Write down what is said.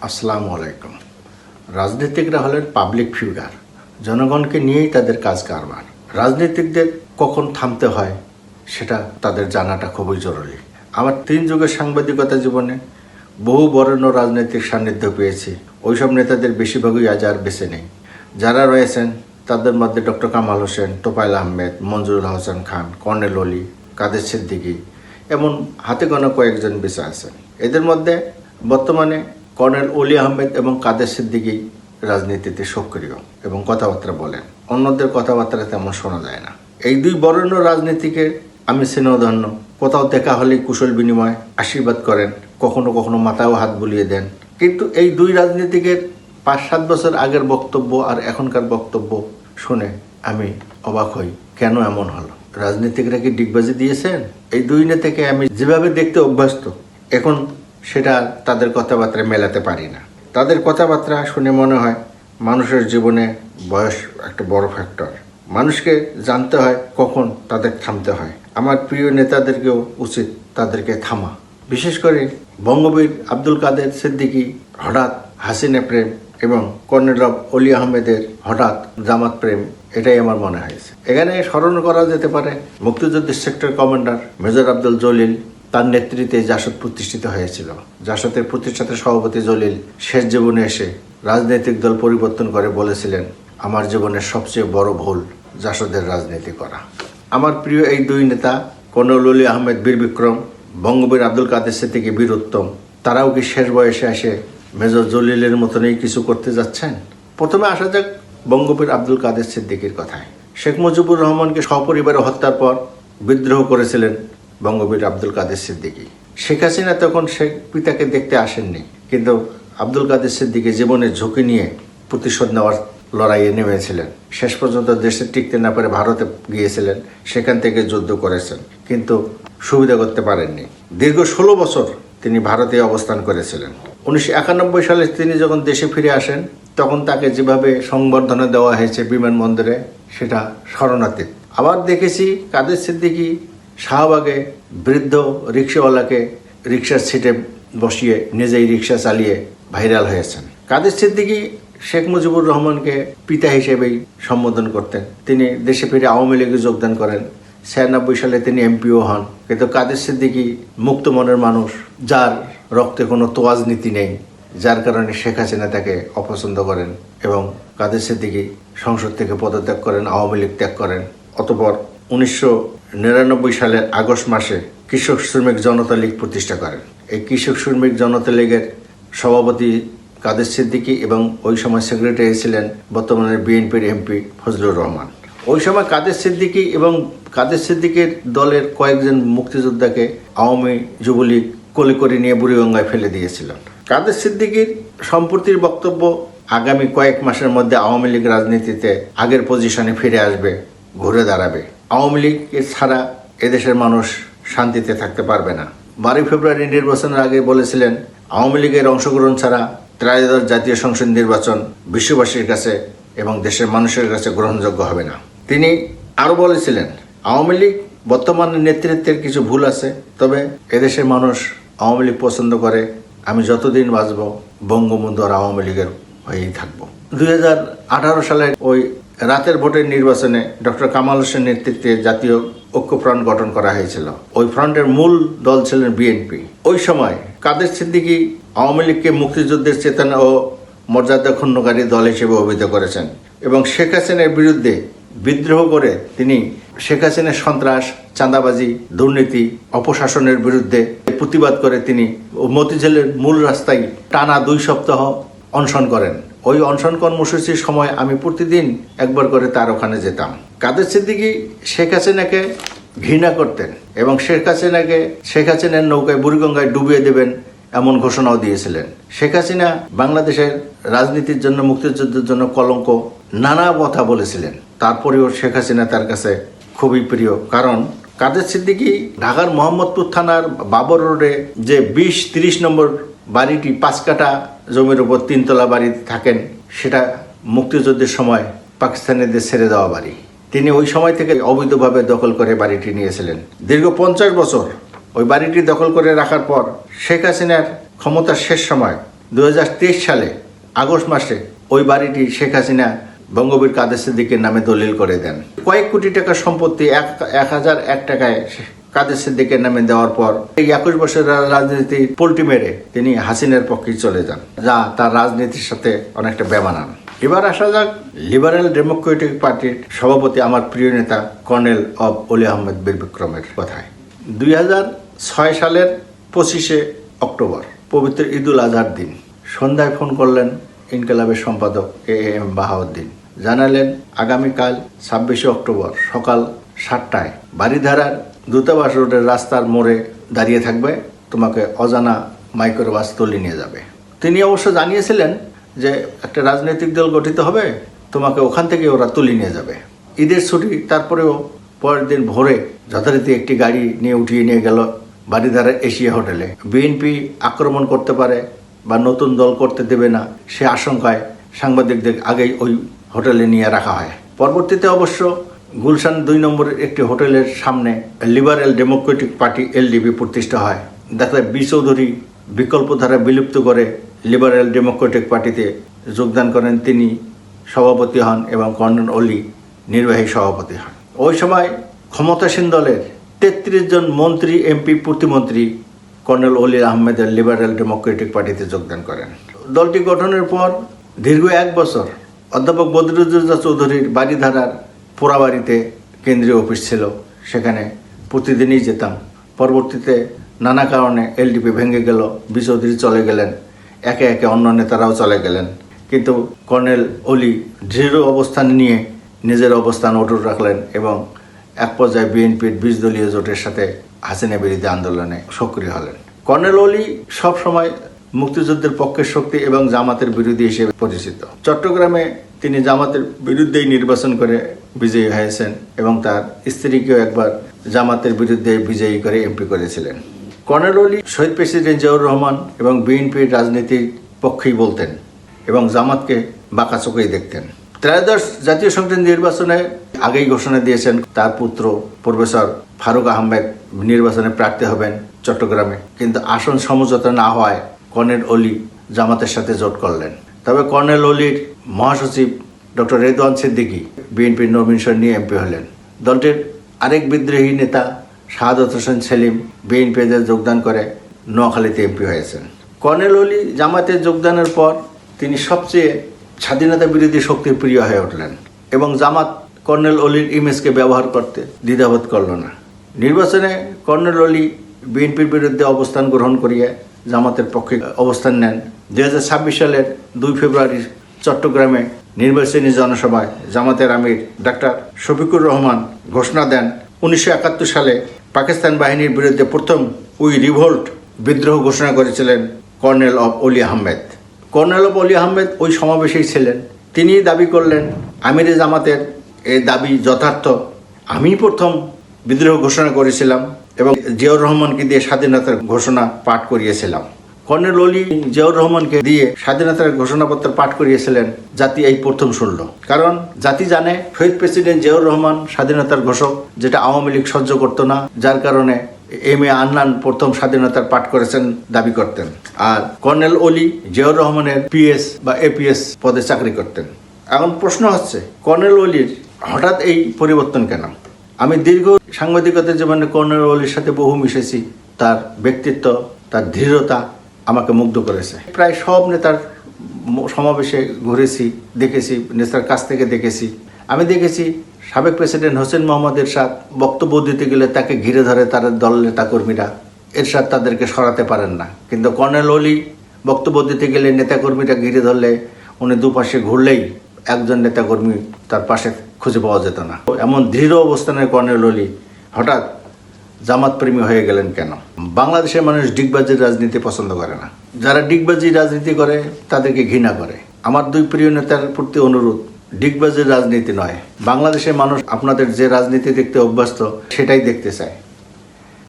আসসালামু আলাইকুম। রাজনীতিকরা হলেন পাবলিক ফিগার, জনগণকে নিয়েই তাদের কাজ কারবার। রাজনীতিকদের কখন থামতে হয় সেটা তাদের জানাটা খুবই জরুরি। আমার 3 যুগের সাংবাদিকতা জীবনে বহু বরেণ্য রাজনৈতিক সান্নিধ্য পেয়েছি। ওইসব নেতাদের বেশিরভাগই আজ আর বেঁচে নেই। যারা রয়েছেন তাদের মধ্যে ডক্টর কামাল হোসেন, তোফায়েল আহমেদ, মঞ্জুরুল হোসেন খান, কর্নেল অলি, কাদের সিদ্দিকী এমন হাতে গোনা কয়েকজন বেঁচে আছেন। এদের মধ্যে বর্তমানে কর্নেল অলি আহমেদ এবং কাদের সিদ্দিকী রাজনীতিতে সক্রিয় এবং কথাবার্তা বলেন। অন্যদের কথাবার্তা তেমন শোনা যায় না। এই 2 বরেণ্য রাজনীতিকে আমি স্নেহধন্য। কোথাও দেখা হলেই কুশল বিনিময়, আশীর্বাদ করেন, কখনো কখনো মাথায়ও হাত বুলিয়ে দেন। কিন্তু এই 2 রাজনীতিকের 5-7 বছর আগের বক্তব্য আর এখনকার বক্তব্য শুনে আমি অবাক হই, কেন এমন হলো? রাজনীতিকরা কি ডিগবাজি দিয়েছেন? এই 2 নেতাকে আমি যেভাবে দেখতে অভ্যস্ত, এখন সেটা তাদের কথাবার্তা মেলাতে পারি না। তাদের কথাবার্তা শুনে মনে হয় মানুষের জীবনে বয়স একটা বড় ফ্যাক্টর। মানুষকে জানতে হয় কখন তাদের থামতে হয়। আমার প্রিয় নেতাদেরকেও উচিত তাদেরকে থামা। বিশেষ করে বঙ্গবীর আব্দুল কাদের সিদ্দিকী হঠাৎ হাসিনা প্রেম এবং কর্নেল অলি আহমেদের হঠাৎ জামাত প্রেম, এটাই আমার মনে হয়েছে। এখানে স্মরণ করা যেতে পারে মুক্তিযুদ্ধের sector commander major Abdul Jalil, তার নেতৃত্বে জাসদ প্রতিষ্ঠিত হয়েছিল। জাসদের প্রতিষ্ঠাতা সভাপতি জলিল শেষ জীবনে এসে রাজনৈতিক দল পরিবর্তন করে বলেছিলেন, আমার জীবনের সবচেয়ে বড় ভুল জাসদের রাজনীতি করা। আমার প্রিয় এই 2 নেতা কর্নেল অলি আহমেদ বীর বিক্রম, বঙ্গবীর আব্দুল কাদের সিদ্দিকী বীর উত্তম, তারাও কি শেষ বয়সে এসে মেজর জলিলের মতনই কিছু করতে যাচ্ছেন? প্রথমে আসা যাক বঙ্গবীর আব্দুল কাদের সিদ্দিকীর কথায়। শেখ মুজিবুর রহমানকে সপরিবারে হত্যার পর বিদ্রোহ করেছিলেন বঙ্গবীর আব্দুল কাদের সিদ্দিকী। শেখ হাসিনা তখন শেখ পিতাকে দেখতে আসেননি, কিন্তু আব্দুল কাদের সিদ্দিকী জীবনের ঝুঁকি নিয়ে প্রতিশোধ নেওয়ার লড়াইয়ে নেমেছিলেন। শেষ পর্যন্ত দেশে টিকতে না পারে ভারতে গিয়েছিলেন, সেখান থেকে যুদ্ধ করেছেন, কিন্তু সুবিধা করতে পারেননি। দীর্ঘ 16 বছর তিনি ভারতে অবস্থান করেছিলেন। 1991 সালে তিনি যখন দেশে ফিরে আসেন, তখন তাকে যেভাবে সংবর্ধনা দেওয়া হয়েছে বিমানবন্দরে, সেটা স্মরণাতীত। আবার দেখেছি কাদের সিদ্দিকী শাহবাগে বৃদ্ধ রিক্সাওয়ালাকে রিক্সার সিটে বসিয়ে নিজেই রিক্সা চালিয়ে ভাইরাল হয়েছেন। কাদের সিদ্দিকী শেখ মুজিবুর রহমানকে পিতা হিসেবেই সম্বোধন করতেন। তিনি দেশে ফিরে আওয়ামী লীগে যোগদান করেন। 96 সালে তিনি এমপিও হন। কিন্তু কাদের সিদ্দিকী মুক্ত মনের মানুষ, যার রক্তে কোনো তোয়াজ নীতি নেই, যার কারণে শেখ হাসিনা তাকে অপছন্দ করেন এবং কাদের সিদ্দিকী সংসদ থেকে পদত্যাগ করেন, আওয়ামী লীগ ত্যাগ করেন। অতঃপর 1999 সালের আগস্ট মাসে কৃষক শ্রমিক জনতা লীগ প্রতিষ্ঠা করেন। এই কৃষক শ্রমিক জনতা লীগের সভাপতি কাদের সিদ্দিকী এবং ওই সময় সেক্রেটারি ছিলেন বর্তমানে বিএনপির এমপি ফজলুর রহমান। ওই সময় কাদের সিদ্দিকী এবং কাদের সিদ্দিকীর দলের কয়েকজন মুক্তিযোদ্ধাকে আওয়ামী যুবলীগ কোলে করে নিয়ে বুড়িগঙ্গায় ফেলে দিয়েছিল। কাদের সিদ্দিকীর সম্প্রতির বক্তব্য, আগামী কয়েক মাসের মধ্যে আওয়ামী লীগ রাজনীতিতে আগের পজিশনে ফিরে আসবে, ঘুরে দাঁড়াবে। আওয়ামী লীগ ছাড়া এদেশের মানুষ শান্তিতে থাকতে পারবে না। 12 ফেব্রুয়ারি নির্বাচনের আগে বলেছিলেন, আওয়ামী লীগের অংশগ্রহণ ছাড়া ত্রয়োদশ জাতীয় সংসদ নির্বাচন বিশ্ববাসীর কাছে এবং দেশের মানুষের কাছে গ্রহণযোগ্য হবে না। তিনি আরও বলেছিলেন, আওয়ামী লীগ বর্তমানে নেতৃত্বের কিছু ভুল আছে, তবে এদেশের মানুষ আওয়ামী লীগ পছন্দ করে। আমি যতদিন বাঁচব বঙ্গবন্ধু আর আওয়ামী লীগের হয়েই থাকবো। 2018 সালের ওই রাতের ভোটের নির্বাচনে ডক্টর কামাল হোসেন নেতৃত্বে জাতীয় ঐক্য ফ্রন্ট গঠন করা হয়েছিল। ওই ফ্রন্টের মূল দল ছিলেন বিএনপি। ওই সময় কাদের সিদ্দিকী আওয়ামী লীগকে মুক্তিযুদ্ধের চেতনা ও মর্যাদা ক্ষুণ্ণকারী দল হিসেবে অভিহিত করেছেন এবং শেখ হাসিনার বিরুদ্ধে বিদ্রোহ করে তিনি শেখ হাসিনার সন্ত্রাস, চাঁদাবাজি, দুর্নীতি, অপশাসনের বিরুদ্ধে প্রতিবাদ করে তিনি মতিঝিলের মূল রাস্তায় টানা 2 সপ্তাহ অনশন করেন। ওই অনশন কর্মসূচির সময় আমি প্রতিদিন একবার করে তার ওখানে যেতাম। কাদের সিদ্দিকী শেখ হাসিনাকে ঘৃণা করতেন এবং শেখ হাসিনার নৌকায় বুড়িগঙ্গায় ডুবিয়ে দেবেন এমন ঘোষণাও দিয়েছিলেন। শেখ হাসিনা বাংলাদেশের রাজনীতির জন্য, মুক্তিযুদ্ধের জন্য কলঙ্ক, নানা কথা বলেছিলেন। তারপরেও শেখ হাসিনা তার কাছে খুবই প্রিয়, কারণ কাদের সিদ্দিকী ঢাকার মোহাম্মদপুর থানার বাবর রোডে যে 20-30 নম্বর বাড়িটি 5 কাঠা জমির উপর 3 তলা বাড়িতে থাকেন, সেটা মুক্তিযুদ্ধের সময় পাকিস্তানিদের ছেড়ে দেওয়া বাড়ি। তিনি ওই সময় থেকে অবৈধভাবে দখল করে বাড়িটি নিয়েছিলেন। দীর্ঘ 50 বছর ওই বাড়িটি দখল করে রাখার পর শেখ হাসিনার ক্ষমতার শেষ সময় 2023 সালে আগস্ট মাসে ওই বাড়িটি শেখ হাসিনা বঙ্গবীর কাদের সিদ্দিকের নামে দলিল করে দেন। কয়েক কোটি টাকার সম্পত্তি 1001 টাকায় কাদের সিদ্দিকের নামে দেওয়ার পর এই 21 বছরের রাজনীতি পল্টি মেরে তিনি হাসিনার পক্ষে চলে যান, যা তার রাজনীতির সাথে অনেকটা বেমানান। এবার আসা যাক লিবারেল ডেমোক্রেটিক পার্টির সভাপতি আমার প্রিয় নেতা কর্নেল অব অলি আহমেদ বীর বিক্রমের কথায়। 2006 সালের 25শে অক্টোবর পবিত্র ঈদুল আজহার দিন সন্ধ্যায় ফোন করলেন ইনকিলাবের সম্পাদক AM বাহাউদ্দিন। জানালেন আগামীকাল 26শে অক্টোবর সকাল 7টায় বাড়িধারার দূতাবাস রোডের রাস্তার মোড়ে দাঁড়িয়ে থাকবে, তোমাকে অজানা মাইক্রোবাস তুলে নিয়ে যাবে। তিনি অবশ্য জানিয়েছিলেন যে একটা রাজনৈতিক দল গঠিত হবে, তোমাকে ওখান থেকে ওরা তুলে নিয়ে যাবে। ঈদের ছুটি, তারপরেও পরের দিন ভোরে যথারীতি একটি গাড়ি নিয়ে উঠিয়ে নিয়ে গেল বাড়িধারার এশিয়া হোটেলে। বিএনপি আক্রমণ করতে পারে বা নতুন দল করতে দেবে না, সে আশঙ্কায় সাংবাদিকদের আগেই ওই হোটেলে নিয়ে রাখা হয়। পরবর্তীতে অবশ্য গুলশান 2 নম্বরের একটি হোটেলের সামনে লিবারেল ডেমোক্রেটিক পার্টি LDP প্রতিষ্ঠা হয়। ডাক্তার বি চৌধুরী বিকল্পধারা বিলুপ্ত করে লিবারেল ডেমোক্রেটিক পার্টিতে যোগদান করেন, তিনি সভাপতি হন এবং কর্নেল অলি নির্বাহী সভাপতি হন। ওই সময় ক্ষমতাসীন দলের 33 জন মন্ত্রী, MP, প্রতিমন্ত্রী কর্নেল অলি আহমেদের লিবারেল ডেমোক্রেটিক পার্টিতে যোগদান করেন। দলটি গঠনের পর দীর্ঘ 1 বছর অধ্যাপক বদরুদ্দোজা চৌধুরীর বাড়িধারার পোড়াবাড়িতে কেন্দ্রীয় অফিস ছিল, সেখানে প্রতিদিনই যেতাম। পরবর্তীতে নানা কারণে LDP ভেঙে গেল, বি চৌধুরী চলে গেলেন, একে একে অন্য নেতারাও চলে গেলেন, কিন্তু কর্নেল অলি দৃঢ় অবস্থান নিয়ে নিজের অবস্থান অটুট রাখলেন এবং এক পর্যায়ে বিএনপির 20 দলীয় জোটের সাথে হাসিনা বিরোধী আন্দোলনে সক্রিয় হলেন। কর্নেল অলি সবসময় মুক্তিযুদ্ধের পক্ষের শক্তি এবং জামাতের বিরোধী হিসেবে পরিচিত। চট্টগ্রামে তিনি জামাতের বিরুদ্ধেই নির্বাচন করে বিজয়ী হয়েছেন এবং তার স্ত্রীকেও একবার জামাতের বিরুদ্ধে বিজয়ী করে MP করেছিলেন। কর্নেল অলি শহীদ প্রেসিডেন্ট জিয়াউর রহমান এবং বিএনপির রাজনীতির পক্ষেই বলতেন এবং জামাতকে বাঁকা চোখেই দেখতেন। 13দশ জাতীয় সংসদ নির্বাচনে আগেই ঘোষণা দিয়েছেন তার পুত্র প্রফেসর ফারুক আহমেদ নির্বাচনে প্রার্থী হবেন চট্টগ্রামে, কিন্তু আসন সমঝোতা না হওয়ায় কর্নেল অলি জামাতের সাথে জোট করলেন। তবে কর্নেল অলির মহাসচিব ডক্টর রেদওয়ান সিদ্দিকী বিএনপির নমিনেশন নিয়ে MP হলেন। দলটির আরেক বিদ্রোহী নেতা শাহাদত হোসেন সেলিম বিএনপিতে যোগদান করে নোয়াখালীতে MP হয়েছেন। কর্নেল অলি জামাতে যোগদানের পর তিনি সবচেয়ে স্বাধীনতা বিরোধী শক্তির প্রিয় হয়ে উঠলেন এবং জামাত কর্নেল অলির ইমেজকে ব্যবহার করতে দ্বিধাবোধ করল না। নির্বাচনে কর্নেল অলি বিএনপির বিরুদ্ধে অবস্থান গ্রহণ করিয়ে জামাতের পক্ষে অবস্থান নেন। 2026 সালের 2 ফেব্রুয়ারি চট্টগ্রামে নির্বাচনী জনসভায় জামাতের আমির ডাক্তার শফিকুর রহমান ঘোষণা দেন 1971 সালে পাকিস্তান বাহিনীর বিরুদ্ধে প্রথম রিভোল্ট বিদ্রোহ ঘোষণা করেছিলেন colonel of Oli Ahmed. Colonel of অলি আহমেদ ওই সমাবেশেই ছিলেন। তিনি দাবি করলেন আমিরে জামাতের এই দাবি যথার্থ, আমি প্রথম বিদ্রোহ ঘোষণা করেছিলাম এবং জিয়াউর রহমানকে দিয়ে স্বাধীনতার ঘোষণা পাঠ করিয়েছিলাম। কর্নেল অলি জিয়াউর রহমানকে দিয়ে স্বাধীনতার ঘোষণাপত্র পাঠ করিয়েছিলেন, জাতি এই প্রথম শুনল। কারণ জাতি জানে শহীদ প্রেসিডেন্ট জিয়াউর রহমান স্বাধীনতার ঘোষক, যেটা আওয়ামী লীগ সহ্য করত না, যার কারণে M.A. আন্নান প্রথম স্বাধীনতার পাঠ করেছেন দাবি করতেন। আর কর্নেল অলি জিয়াউর রহমানের PS বা APS পদে চাকরি করতেন। এখন প্রশ্ন হচ্ছে কর্নেল অলির হঠাৎ এই পরিবর্তন কেন? আমি দীর্ঘ সাংবাদিকতার জীবনে কর্নেল অলির সাথে বহু মিশেছি। তার ব্যক্তিত্ব, তার দৃঢ়তা আমাকে মুগ্ধ করেছে। প্রায় সব নেতার সমাবেশে ঘুরেছি, দেখেছি, নেতার কাছ থেকে দেখেছি। আমি দেখেছি সাবেক প্রেসিডেন্ট হোসেন মোহাম্মদ এরশাদ বক্তব্য দিতে গেলে তাকে ঘিরে ধরে তার দল নেতাকর্মীরা, এরশাদ তাদেরকে সরাতে পারেন না। কিন্তু কর্নেল অলি বক্তব্য দিতে গেলে নেতাকর্মীরা ঘিরে ধরলে উনি দুপাশে ঘুরলেই একজন নেতাকর্মী তার পাশে খুঁজে পাওয়া যেত না। এমন দৃঢ় অবস্থানের কর্নেল অলি হঠাৎ জামাত প্রেমী হয়ে গেলেন কেন? বাংলাদেশের মানুষ ডিগবাজির রাজনীতি পছন্দ করে না। যারা ডিগবাজি রাজনীতি করে তাদেরকে ঘৃণা করে। আমার 2 প্রিয় নেতার প্রতি অনুরোধ, ডিগবাজির রাজনীতি নয়। বাংলাদেশের মানুষ আপনাদের যে রাজনীতি দেখতে অভ্যস্ত সেটাই দেখতে চায়।